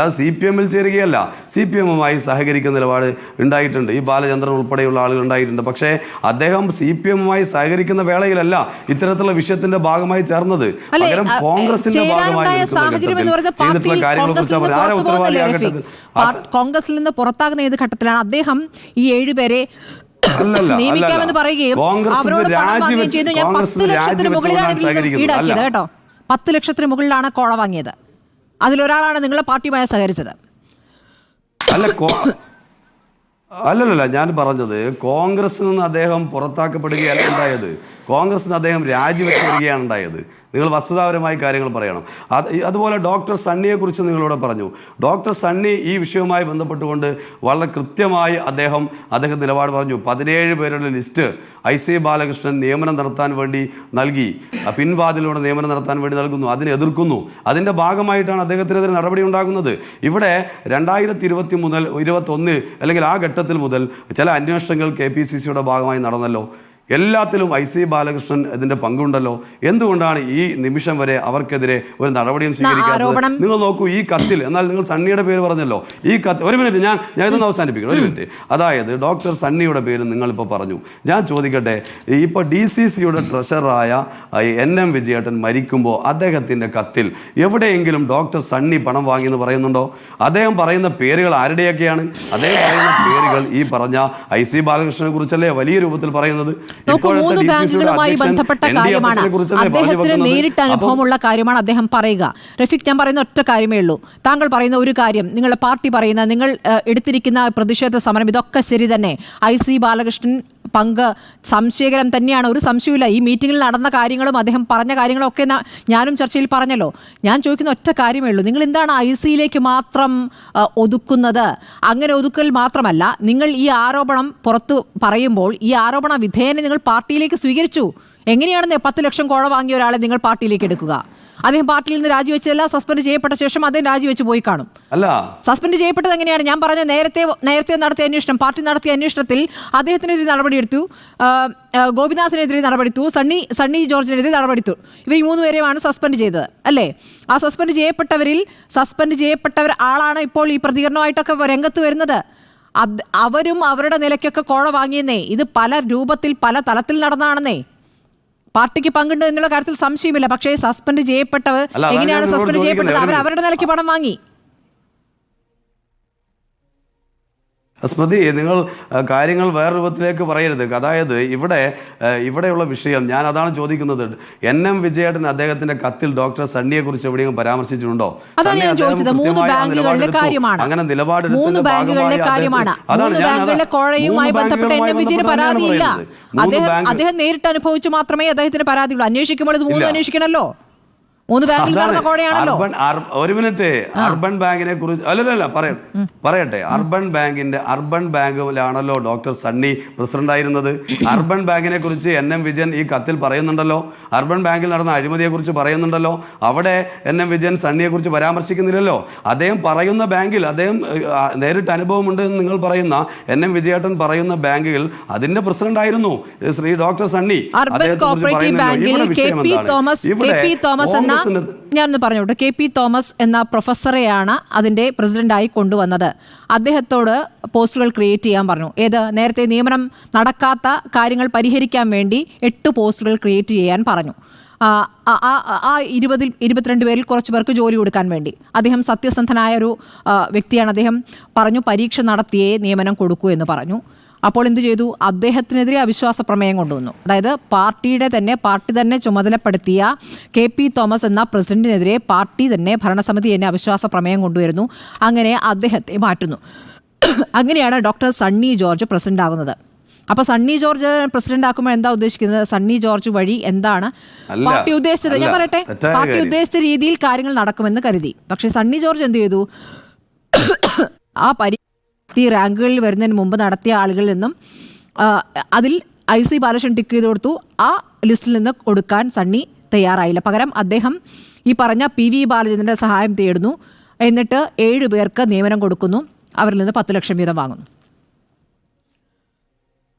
അത് CPM-ൽ ചേരുകയല്ല, CPM-മായി സഹകരിക്കുന്ന നിലപാട് ഉണ്ടായിട്ടുണ്ട്. ഈ ബാലചന്ദ്രൻ ഉൾപ്പെടെയുള്ള ആളുകൾ ഉണ്ടായിട്ടുണ്ട്. പക്ഷേ അദ്ദേഹം CPM-മായി സഹകരിക്കുന്ന വേളയിലല്ല ഇത്തരത്തിലുള്ള വിഷയത്തിന്റെ ഭാഗമായി ചേർന്നത്. പകരം കോൺഗ്രസിന്റെ ഭാഗമായി ചെയ്തിട്ടുള്ള കാര്യങ്ങളെക്കുറിച്ച് കോൺഗ്രസിൽ നിന്ന് പുറത്താകുന്ന ഏത് ഘട്ടത്തിലാണ് അദ്ദേഹം ഈ 7 പേരെ നിയമിക്കാമെന്ന് പറയുകയും അവരോട് പണം വാങ്ങുകയും ചെയ്തു. ഞാൻ 10 ലക്ഷത്തിന് മുകളിലാണ് ഈടാക്കിയത് കേട്ടോ. 10 ലക്ഷത്തിന് മുകളിലാണ് കോഴ വാങ്ങിയത്. അതിലൊരാളാണ് നിങ്ങളുടെ പാർട്ടിയുമായി സഹകരിച്ചത്. അല്ലല്ല, ഞാൻ പറഞ്ഞത് കോൺഗ്രസിൽ നിന്ന് അദ്ദേഹം പുറത്താക്കപ്പെടുകയല്ല ഉണ്ടായത്. കോൺഗ്രസിന് അദ്ദേഹം രാജിവെച്ച് വരികയാണ് ഉണ്ടായത്. നിങ്ങൾ വസ്തുതാപരമായി കാര്യങ്ങൾ പറയണം. അതുപോലെ ഡോക്ടർ സണ്ണിയെക്കുറിച്ച് നിങ്ങളിവിടെ പറഞ്ഞു. ഡോക്ടർ സണ്ണി ഈ വിഷയവുമായി ബന്ധപ്പെട്ടുകൊണ്ട് വളരെ കൃത്യമായി അദ്ദേഹം നിലപാട് പറഞ്ഞു. 17 പേരുടെ ലിസ്റ്റ് IC ബാലകൃഷ്ണൻ നിയമനം നടത്താൻ വേണ്ടി നൽകി, പിൻവാതിലൂടെ നിയമനം നടത്താൻ വേണ്ടി നൽകുന്നു, അതിനെ എതിർക്കുന്നു. അതിൻ്റെ ഭാഗമായിട്ടാണ് അദ്ദേഹത്തിനെതിരെ നടപടി ഉണ്ടാകുന്നത്. ഇവിടെ 2020 മുതൽ 2021 അല്ലെങ്കിൽ ആ ഘട്ടത്തിൽ മുതൽ ചില അന്വേഷണങ്ങൾ KPCCയുടെ ഭാഗമായി നടന്നല്ലോ. എല്ലാത്തിലും IC ബാലകൃഷ്ണൻ ഇതിന്റെ പങ്കുണ്ടല്ലോ. എന്തുകൊണ്ടാണ് ഈ നിമിഷം വരെ അവർക്കെതിരെ ഒരു നടപടിയും സ്വീകരിക്കാത്തത്? നിങ്ങൾ നോക്കൂ, ഈ കത്തിൽ, എന്നാൽ നിങ്ങൾ സണ്ണിയുടെ പേര് പറഞ്ഞല്ലോ, ഈ കത്ത്, ഒരു മിനിറ്റ്, ഞാൻ ഇതൊന്ന് അവസാനിപ്പിക്കണം, ഒരു മിനിറ്റ്. അതായത് ഡോക്ടർ സണ്ണിയുടെ പേര് നിങ്ങളിപ്പോൾ പറഞ്ഞു. ഞാൻ ചോദിക്കട്ടെ, ഇപ്പോൾ DCCയുടെ ട്രഷററായ NM വിജയേട്ടൻ മരിക്കുമ്പോൾ അദ്ദേഹത്തിൻ്റെ കത്തിൽ എവിടെയെങ്കിലും ഡോക്ടർ സണ്ണി പണം വാങ്ങിയെന്ന് പറയുന്നുണ്ടോ? അദ്ദേഹം പറയുന്ന പേരുകൾ ആരുടെയൊക്കെയാണ്? അദ്ദേഹം പറയുന്ന പേരുകൾ ഈ പറഞ്ഞ IC ബാലകൃഷ്ണനെ കുറിച്ചല്ലേ വലിയ രൂപത്തിൽ പറയുന്നത്? നോക്കൂ, 3 ബാങ്കുകളുമായി ബന്ധപ്പെട്ട കാര്യമാണ്, അദ്ദേഹത്തിന് നേരിട്ട് അനുഭവമുള്ള കാര്യമാണ് അദ്ദേഹം പറയുക. റഫീഖ്, ഞാൻ പറയുന്ന ഒറ്റ കാര്യമേ ഉള്ളൂ. താങ്കൾ പറയുന്ന ഒരു കാര്യം, നിങ്ങളുടെ പാർട്ടി പറയുന്ന, നിങ്ങൾ എടുത്തിരിക്കുന്ന പ്രതിഷേധ സമരം, ഇതൊക്കെ ശരി തന്നെ. IC ബാലകൃഷ്ണൻ പങ്ക് സംശയകരം തന്നെയാണ്, ഒരു സംശയമില്ല. ഈ മീറ്റിംഗിൽ നടന്ന കാര്യങ്ങളും അദ്ദേഹം പറഞ്ഞ കാര്യങ്ങളും ഒക്കെ ഞാനും ചർച്ചയിൽ പറഞ്ഞല്ലോ. ഞാൻ ചോദിക്കുന്ന ഒറ്റ കാര്യമേ ഉള്ളൂ, നിങ്ങൾ എന്താണ് IC-യിലേക്ക് മാത്രം ഒതുക്കുന്നത്? അങ്ങനെ ഒതുക്കൽ മാത്രമല്ല, നിങ്ങൾ ഈ ആരോപണം പുറത്തു പറയുമ്പോൾ ഈ ആരോപണ വിധേയനെ നിങ്ങൾ പാർട്ടിയിലേക്ക് സ്വീകരിച്ചു. എങ്ങനെയാണെന്ന് 10 ലക്ഷം കോഴ വാങ്ങിയ ഒരാളെ നിങ്ങൾ പാർട്ടിയിലേക്ക് എടുക്കുക? അദ്ദേഹം പാർട്ടിയിൽ നിന്ന് രാജിവെച്ചല്ല, സസ്പെൻഡ് ചെയ്യപ്പെട്ട ശേഷം അദ്ദേഹം രാജിവെച്ച് പോയി കാണും. അല്ല, സസ്പെൻഡ് ചെയ്യപ്പെട്ടത് എങ്ങനെയാണ്? ഞാൻ പറഞ്ഞ നേരത്തെ നടത്തിയ അന്വേഷണം, പാർട്ടി നടത്തിയ അന്വേഷണത്തിൽ അദ്ദേഹത്തിനെതിരെ നടപടിയെടുത്തു, ഗോപിനാഥിനെതിരെ നടപടിയെടുത്തു, സണ്ണി ജോർജിനെതിരെ നടപടിയെടുത്തു. ഇവർ 3 പേരെയാണ് സസ്പെൻഡ് ചെയ്തത് അല്ലേ? ആ സസ്പെൻഡ് ചെയ്യപ്പെട്ടവർ ആളാണ് ഇപ്പോൾ ഈ പ്രതികരണമായിട്ടൊക്കെ രംഗത്ത് വരുന്നത്. അവരും അവരുടെ നിലയ്ക്കൊക്കെ കോഴ വാങ്ങിയെന്നേ. ഇത് പല രൂപത്തിൽ പല തലത്തിൽ നടന്നാണെന്നേ. പാർട്ടിക്ക് പങ്കുണ്ട് എന്നുള്ള കാര്യത്തിൽ സംശയമില്ല. പക്ഷേ സസ്പെൻഡ് ചെയ്യപ്പെട്ടവർ എങ്ങനെയാണ് സസ്പെൻഡ് ചെയ്യപ്പെട്ടത്? അവരുടെ നിലയ്ക്ക് പണം വാങ്ങി. സ്മൃതി, നിങ്ങൾ കാര്യങ്ങൾ വേറെ രൂപത്തിലേക്ക് പറയരുത്. അതായത് ഇവിടെയുള്ള വിഷയം, ഞാൻ അതാണ് ചോദിക്കുന്നത്. NM വിജയേട്ടൻ അദ്ദേഹത്തിന്റെ കത്തിൽ ഡോക്ടർ സണ്ണിയെ കുറിച്ച് എവിടെയും പരാമർശിച്ചിട്ടുണ്ടോ? അങ്ങനെ പരാതിയില്ല. അദ്ദേഹം നേരിട്ട് അനുഭവിച്ചു മാത്രമേ അദ്ദേഹത്തിന് പരാതിയുള്ളൂ. അന്വേഷിക്കുമ്പോൾ ഇത് 3 അന്വേഷിക്കണല്ലോ. 3 ബാങ്കിൽ നടന്ന കോഴയാണല്ലോ. ഒരു മിനിറ്റ്, അർബൻ ബാങ്കിനെ കുറിച്ച് അല്ലല്ല പറയട്ടെ. അർബൻ ബാങ്കിലാണല്ലോ ഡോക്ടർ സണ്ണി പ്രസിഡന്റ് ആയിരുന്നത്. അർബൻ ബാങ്കിനെ കുറിച്ച് NM വിജയൻ ഈ കത്തിൽ പറയുന്നുണ്ടല്ലോ. അർബൻ ബാങ്കിൽ നടന്ന അഴിമതിയെ കുറിച്ച് പറയുന്നുണ്ടല്ലോ. അവിടെ NM വിജയൻ സണ്ണിയെ കുറിച്ച് പരാമർശിക്കുന്നില്ലല്ലോ. അദ്ദേഹം പറയുന്ന ബാങ്കിൽ, അദ്ദേഹം നേരിട്ട് അനുഭവമുണ്ട് എന്ന് നിങ്ങൾ പറയുന്ന NM വിജയേട്ടൻ പറയുന്ന ബാങ്കിൽ അതിന്റെ പ്രസിഡന്റ് ആയിരുന്നു ശ്രീ ഡോക്ടർ സണ്ണി. ഞാനൊന്ന് പറഞ്ഞോട്ടെ. KP തോമസ് എന്ന പ്രൊഫസറെയാണ് അതിന്റെ പ്രസിഡന്റായി കൊണ്ടുവന്നത്. അദ്ദേഹത്തോട് പോസ്റ്റുകൾ ക്രിയേറ്റ് ചെയ്യാൻ പറഞ്ഞു. നേരത്തെ നിയമനം നടക്കാത്ത കാര്യങ്ങൾ പരിഹരിക്കാൻ വേണ്ടി 8 പോസ്റ്റുകൾ ക്രിയേറ്റ് ചെയ്യാൻ പറഞ്ഞു. ആ 22 പേരിൽ കുറച്ച് പേർക്ക് ജോലി കൊടുക്കാൻ വേണ്ടി. അദ്ദേഹം സത്യസന്ധനായ ഒരു വ്യക്തിയാണ്. അദ്ദേഹം പറഞ്ഞു പരീക്ഷ നടത്തിയേ നിയമനം കൊടുക്കൂ എന്ന് പറഞ്ഞു. അപ്പോൾ എന്ത് ചെയ്തു? അദ്ദേഹത്തിനെതിരെ അവിശ്വാസ പ്രമേയം കൊണ്ടുവന്നു. അതായത് പാർട്ടി തന്നെ ചുമതലപ്പെടുത്തിയ KP തോമസ് എന്ന പ്രസിഡന്റിനെതിരെ ഭരണസമിതി തന്നെ അവിശ്വാസ പ്രമേയം കൊണ്ടുവരുന്നു. അങ്ങനെ അദ്ദേഹത്തെ മാറ്റുന്നു. അങ്ങനെയാണ് ഡോക്ടർ സണ്ണി ജോർജ് പ്രസിഡന്റ് ആകുന്നത്. അപ്പൊ സണ്ണി ജോർജ് പ്രസിഡന്റ് ആക്കുമ്പോൾ എന്താ ഉദ്ദേശിക്കുന്നത്? സണ്ണി ജോർജ് വഴി എന്താണ് പാർട്ടി ഉദ്ദേശിച്ചത്? ഞാൻ പറയട്ടെ, പാർട്ടി ഉദ്ദേശിച്ച രീതിയിൽ കാര്യങ്ങൾ നടക്കുമെന്ന് കരുതി. പക്ഷെ സണ്ണി ജോർജ് എന്ത് ചെയ്തു? റാങ്കുകളിൽ വരുന്നതിന് മുമ്പ് നടത്തിയ ആളുകളിൽ നിന്നും അതിൽ IC ബാലകൃഷ്ണൻ ടിക്ക് ചെയ്ത് കൊടുത്തു. ആ ലിസ്റ്റിൽ നിന്ന് കൊടുക്കാൻ സണ്ണി തയ്യാറായില്ല. പകരം അദ്ദേഹം ഈ പറഞ്ഞ PV ബാലചന്ദ്രൻ്റെ സഹായം തേടുന്നു. എന്നിട്ട് 7 പേർക്ക് നിയമനം കൊടുക്കുന്നു. അവരിൽ നിന്ന് 10 ലക്ഷം വീതം വാങ്ങുന്നു.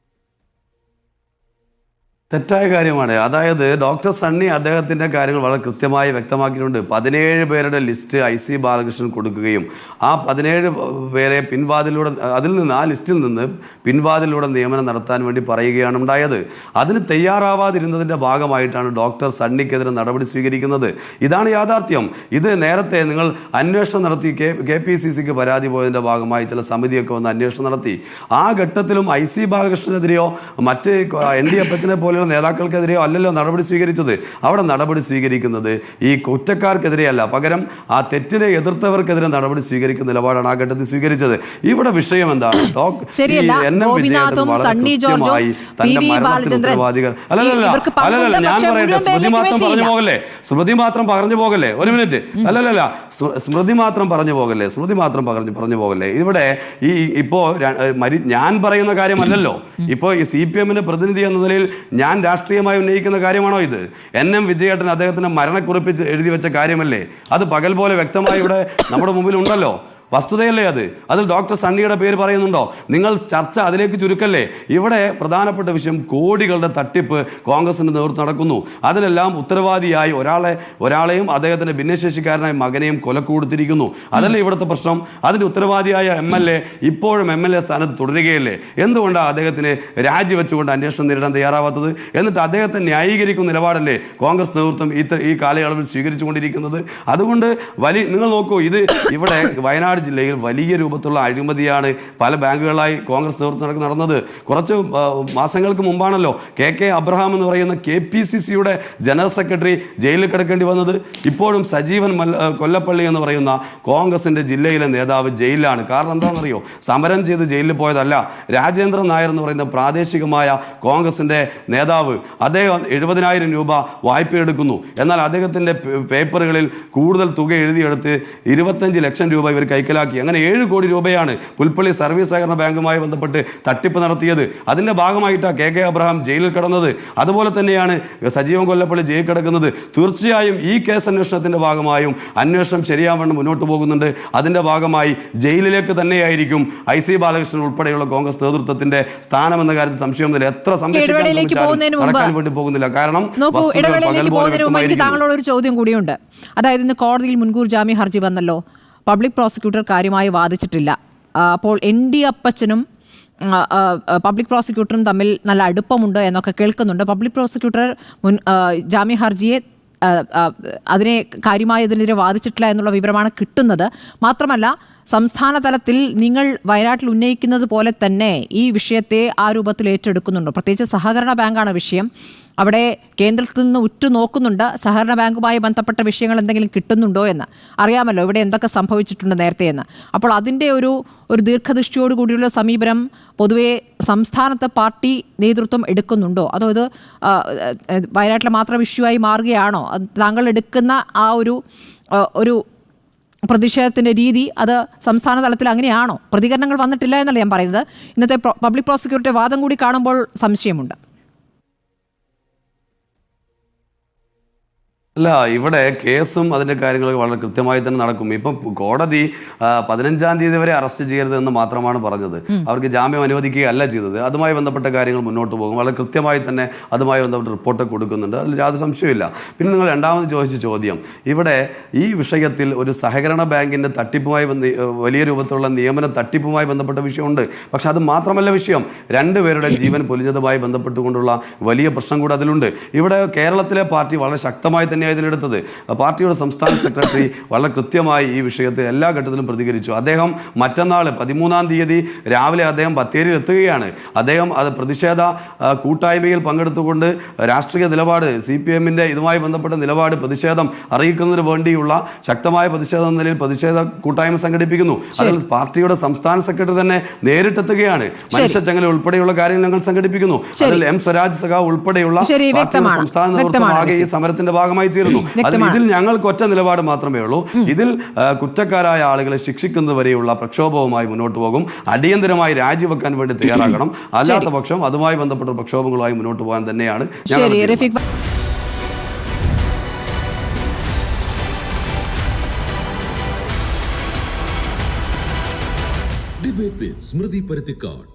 തെറ്റായ കാര്യമാണ്. അതായത് ഡോക്ടർ സണ്ണി അദ്ദേഹത്തിൻ്റെ കാര്യങ്ങൾ വളരെ കൃത്യമായി വ്യക്തമാക്കിയിട്ടുണ്ട്. 17 പേരുടെ ലിസ്റ്റ് IC ബാലകൃഷ്ണൻ കൊടുക്കുകയും ആ 17 പേരെ പിൻവാതിലൂടെ ആ ലിസ്റ്റിൽ നിന്ന് പിൻവാതിലൂടെ നിയമനം നടത്താൻ വേണ്ടി പറയുകയാണ് ഉണ്ടായത്. അതിന് തയ്യാറാവാതിരുന്നതിൻ്റെ ഭാഗമായിട്ടാണ് ഡോക്ടർ സണ്ണിക്കെതിരെ നടപടി സ്വീകരിക്കുന്നത്. ഇതാണ് യാഥാർത്ഥ്യം. ഇത് നേരത്തെ നിങ്ങൾ അന്വേഷണം നടത്തി KPCCക്ക് പരാതി പോയതിൻ്റെ ഭാഗമായി ചില സമിതിയൊക്കെ വന്ന് അന്വേഷണം നടത്തി. ആ ഘട്ടത്തിലും IC ബാലകൃഷ്ണനെതിരെയോ മറ്റ് ND അപ്പച്ചനെ പോലെ നേതാക്കൾക്കെതിരെയോ അല്ലല്ലോ നടപടി സ്വീകരിച്ചത്. അവിടെ നടപടി സ്വീകരിക്കുന്നത് ഈ കുറ്റക്കാർക്കെതിരെയല്ല, പകരം ആ തെറ്റിനെ എതിർത്തവർക്കെതിരെ നടപടി സ്വീകരിക്കുന്ന നിലപാടാണ് ആ ഘട്ടത്തിൽ സ്വീകരിച്ചത്. ഇവിടെ വിഷയം എന്താണ്? സ്മൃതി മാത്രം പറഞ്ഞു പോകല്ലേ. ഒരു മിനിറ്റ്. അല്ലല്ല, സ്മൃതി മാത്രം പറഞ്ഞു പോകല്ലേ. ഇവിടെ ഈ ഇപ്പോ ഞാൻ പറയുന്ന കാര്യമല്ലല്ലോ. ഇപ്പോൾ ഈ CPM പ്രതിനിധി എന്ന നിലയിൽ ഞാൻ രാഷ്ട്രീയമായി ഉന്നയിക്കുന്ന കാര്യമാണോ ഇത്? NM വിജയേട്ടൻ അദ്ദേഹത്തിന്റെ മരണക്കുറിപ്പിച്ച് എഴുതി വെച്ച കാര്യമല്ലേ? അത് പകൽ പോലെ വ്യക്തമായി ഇവിടെ നമ്മുടെ മുമ്പിൽ ഉണ്ടല്ലോ. വസ്തുതയല്ലേ അത്? അതിൽ ഡോക്ടർ സണ്ണിയുടെ പേര് പറയുന്നുണ്ടോ? നിങ്ങൾ ചർച്ച അതിലേക്ക് ചുരുക്കല്ലേ. ഇവിടെ പ്രധാനപ്പെട്ട വിഷയം കോടികളുടെ തട്ടിപ്പ് കോൺഗ്രസിന്റെ നേതൃത്വം നടക്കുന്നു. അതിനെല്ലാം ഉത്തരവാദിയായി ഒരാളെയും അദ്ദേഹത്തിന്റെ ഭിന്നശേഷിക്കാരനായ മകനെയും കൊലക്ക് കൊടുത്തിരിക്കുന്നു. അതല്ലേ ഇവിടുത്തെ പ്രശ്നം? അതിന് ഉത്തരവാദിയായ MLA ഇപ്പോഴും MLA സ്ഥാനത്ത് തുടരുകയല്ലേ? എന്തുകൊണ്ടാണ് അദ്ദേഹത്തിന് രാജിവെച്ചുകൊണ്ട് അന്വേഷണം നേരിടാൻ തയ്യാറാവാത്തത്? എന്നിട്ട് അദ്ദേഹത്തെ ന്യായീകരിക്കുന്ന നിലപാടല്ലേ കോൺഗ്രസ് നേതൃത്വം ഈ കാലയളവിൽ സ്വീകരിച്ചുകൊണ്ടിരിക്കുന്നത്? അതുകൊണ്ട് നിങ്ങൾ നോക്കൂ, ഇത് ഇവിടെ വയനാട് ജില്ലയിൽ വലിയ രൂപത്തിലുള്ള അഴിമതിയാണ് പല ബാങ്കുകളായി കോൺഗ്രസ് നേതൃത്വം നടന്നത്. കുറച്ച് മാസങ്ങൾക്ക് മുമ്പാണല്ലോ KK അബ്രഹാം എന്ന് പറയുന്ന KPCCയുടെ ജനറൽ സെക്രട്ടറി ജയിലിൽ കിടക്കേണ്ടി വന്നത്. ഇപ്പോഴും സജീവൻ കൊല്ലപ്പള്ളി എന്ന് പറയുന്ന കോൺഗ്രസിന്റെ ജില്ലയിലെ നേതാവ് ജയിലിലാണ്. കാരണം എന്താണെന്നറിയോ? സമരം ചെയ്ത് ജയിലിൽ പോയതല്ല. രാജേന്ദ്രൻ നായർ എന്ന് പറയുന്ന പ്രാദേശികമായ കോൺഗ്രസിന്റെ നേതാവ്, അദ്ദേഹം 70,000 രൂപ വായ്പ എടുക്കുന്നു. എന്നാൽ അദ്ദേഹത്തിന്റെ പേപ്പറുകളിൽ കൂടുതൽ തുക എഴുതിയെടുത്ത് 25 ലക്ഷം രൂപ ഇവർ കൈക്കലാക്കി. അങ്ങനെ 7 കോടി രൂപയാണ് പുൽപ്പള്ളി സർവീസ് സഹകരണ ബാങ്കുമായി ബന്ധപ്പെട്ട് തട്ടിപ്പ് നടത്തിയത്. അതിന്റെ ഭാഗമായിട്ടാണ് KK അബ്രഹാം ജയിലിൽ കിടന്നത്. അതുപോലെ തന്നെയാണ് സജീവൻ കൊല്ലപ്പള്ളി ജയിലിൽ കിടക്കുന്നത്. തീർച്ചയായും ഈ കേസ് അന്വേഷണത്തിന്റെ ഭാഗമായും അന്വേഷണം ശരിയാവണ്ണം മുന്നോട്ട് പോകുന്നുണ്ട്. അതിന്റെ ഭാഗമായി ജയിലിലേക്ക് തന്നെയായിരിക്കും IC ബാലകൃഷ്ണൻ ഉൾപ്പെടെയുള്ള കോൺഗ്രസ് നേതൃത്വത്തിന്റെ സ്ഥാനം എന്ന കാര്യത്തിൽ സംശയമൊന്നുമില്ല. എത്ര സംരക്ഷിക്കാൻ വേണ്ടി പോകുന്നില്ല. കാരണം താങ്കളോട് ഒരു ചോദ്യം കൂടിയുണ്ട്. അതായത് ഇന്ന് കോടതിയിൽ മുൻകൂർ ജാമ്യ ഹർജി വന്നല്ലോ. പബ്ലിക് പ്രോസിക്യൂട്ടർ കാര്യമായി വാദിച്ചിട്ടില്ല. അപ്പോൾ ND അപ്പച്ചനും പബ്ലിക് പ്രോസിക്യൂട്ടറും തമ്മിൽ നല്ല അടുപ്പമുണ്ട് എന്നൊക്കെ കേൾക്കുന്നുണ്ട്. പബ്ലിക് പ്രോസിക്യൂട്ടർ ജാമ്യ ഹർജിയെ അതിനെ കാര്യമായി ഇതിനെതിരെ വാദിച്ചിട്ടില്ല എന്നുള്ള വിവരമാണ് കിട്ടുന്നത്. മാത്രമല്ല, സംസ്ഥാന തലത്തിൽ നിങ്ങൾ വയനാട്ടിൽ ഉന്നയിക്കുന്നത് പോലെ തന്നെ ഈ വിഷയത്തെ ആ രൂപത്തിൽ ഏറ്റെടുക്കുന്നുണ്ടോ? പ്രത്യേകിച്ച് സഹകരണ ബാങ്കാണ് വിഷയം. അവിടെ കേന്ദ്രത്തിൽ നിന്ന് ഉറ്റുനോക്കുന്നുണ്ട് സഹകരണ ബാങ്കുമായി ബന്ധപ്പെട്ട വിഷയങ്ങൾ എന്തെങ്കിലും കിട്ടുന്നുണ്ടോ എന്ന്. അറിയാമല്ലോ ഇവിടെ എന്തൊക്കെ സംഭവിച്ചിട്ടുണ്ട് നേരത്തെ എന്ന്. അപ്പോൾ അതിൻ്റെ ഒരു ദീർഘദൃഷ്ടിയോടുകൂടിയുള്ള സമീപനം പൊതുവെ സംസ്ഥാനത്ത് പാർട്ടി നേതൃത്വം എടുക്കുന്നുണ്ടോ? അതോ ഇത് വയനാട്ടിലെ മാത്രം ഇഷ്യൂ ആയി മാറുകയാണോ? താങ്കൾ എടുക്കുന്ന ആ ഒരു പ്രതിഷേധത്തിൻ്റെ രീതി അത് സംസ്ഥാന തലത്തിൽ അങ്ങനെയാണോ? പ്രതികരണങ്ങൾ വന്നിട്ടില്ല എന്നല്ല ഞാൻ പറയുന്നത്. ഇന്നത്തെ പബ്ലിക് പ്രോസിക്യൂട്ടറുടെ വാദം കൂടി കാണുമ്പോൾ സംശയമുണ്ട്. അല്ല, ഇവിടെ കേസും അതിൻ്റെ കാര്യങ്ങളൊക്കെ വളരെ കൃത്യമായി തന്നെ നടക്കും. ഇപ്പം കോടതി 15-ാം തീയതി വരെ അറസ്റ്റ് ചെയ്യരുത് എന്ന് മാത്രമാണ് പറഞ്ഞത്. അവർക്ക് ജാമ്യം അനുവദിക്കുകയല്ല ചെയ്തത്. അതുമായി ബന്ധപ്പെട്ട കാര്യങ്ങൾ മുന്നോട്ട് പോകും. വളരെ കൃത്യമായി തന്നെ അതുമായി ബന്ധപ്പെട്ട റിപ്പോർട്ട് കൊടുക്കുന്നുണ്ട്. അതിൽ യാതൊരു സംശയമില്ല. പിന്നെ നിങ്ങൾ രണ്ടാമത് ചോദിച്ച ചോദ്യം, ഇവിടെ ഈ വിഷയത്തിൽ ഒരു സഹകരണ ബാങ്കിൻ്റെ തട്ടിപ്പുമായി വലിയ രൂപത്തിലുള്ള നിയമന തട്ടിപ്പുമായി ബന്ധപ്പെട്ട വിഷയമുണ്ട്. പക്ഷെ അത് മാത്രമല്ല വിഷയം. 2 പേരുടെ ജീവൻ പൊലിഞ്ഞതുമായി ബന്ധപ്പെട്ടുകൊണ്ടുള്ള വലിയ പ്രശ്നം കൂടെ അതിലുണ്ട്. ഇവിടെ കേരളത്തിലെ പാർട്ടി വളരെ ശക്തമായി തന്നെ ഇതിലെടുത്തത്. പാർട്ടിയുടെ സംസ്ഥാന സെക്രട്ടറി വളരെ കൃത്യമായി ഈ വിഷയത്തെ എല്ലാ ഘട്ടത്തിലും പ്രതികരിച്ചു. അദ്ദേഹം മറ്റന്നാൾ 13-ാം തീയതി രാവിലെ അദ്ദേഹം ബത്തേരിയിൽ എത്തുകയാണ്. അദ്ദേഹം അത് പ്രതിഷേധ കൂട്ടായ്മയിൽ പങ്കെടുത്തുകൊണ്ട് രാഷ്ട്രീയ നിലപാട്, CPM-ന്റെ ഇതുമായി ബന്ധപ്പെട്ട നിലപാട്, പ്രതിഷേധം അറിയിക്കുന്നതിന് വേണ്ടിയുള്ള ശക്തമായ പ്രതിഷേധം എന്ന നിലയിൽ പ്രതിഷേധ കൂട്ടായ്മ സംഘടിപ്പിക്കുന്നു. അതിൽ പാർട്ടിയുടെ സംസ്ഥാന സെക്രട്ടറി തന്നെ നേരിട്ടെത്തുകയാണ്. മനുഷ്യച്ചങ്ങല ഉൾപ്പെടെയുള്ള കാര്യങ്ങൾ ഞങ്ങൾ സംഘടിപ്പിക്കുന്നു. അതിൽ M സ്വരാജ് സഖാവ് ഉൾപ്പെടെയുള്ള സംസ്ഥാന നേതൃത്വം ആകെ ഈ സമരത്തിന്റെ ഭാഗമായി ചേരുന്നു. ഇതിൽ ഞങ്ങൾക്ക് ഒറ്റ നിലപാട് മാത്രമേ ഉള്ളൂ. ഇതിൽ കുറ്റക്കാരായ ആളുകളെ ശിക്ഷിക്കുന്നത് വരെയുള്ള പ്രക്ഷോഭവുമായി മുന്നോട്ട് പോകും. അടിയന്തരമായി രാജിവെക്കാൻ വേണ്ടി തയ്യാറാക്കണം. അല്ലാത്ത പക്ഷം അതുമായി ബന്ധപ്പെട്ട പ്രക്ഷോഭങ്ങളുമായി മുന്നോട്ട് പോകാൻ തന്നെയാണ് ഞങ്ങൾ. ഡിബേറ്റ് വിത്ത് സ്മൃതി പരുത്തിക്കാട്.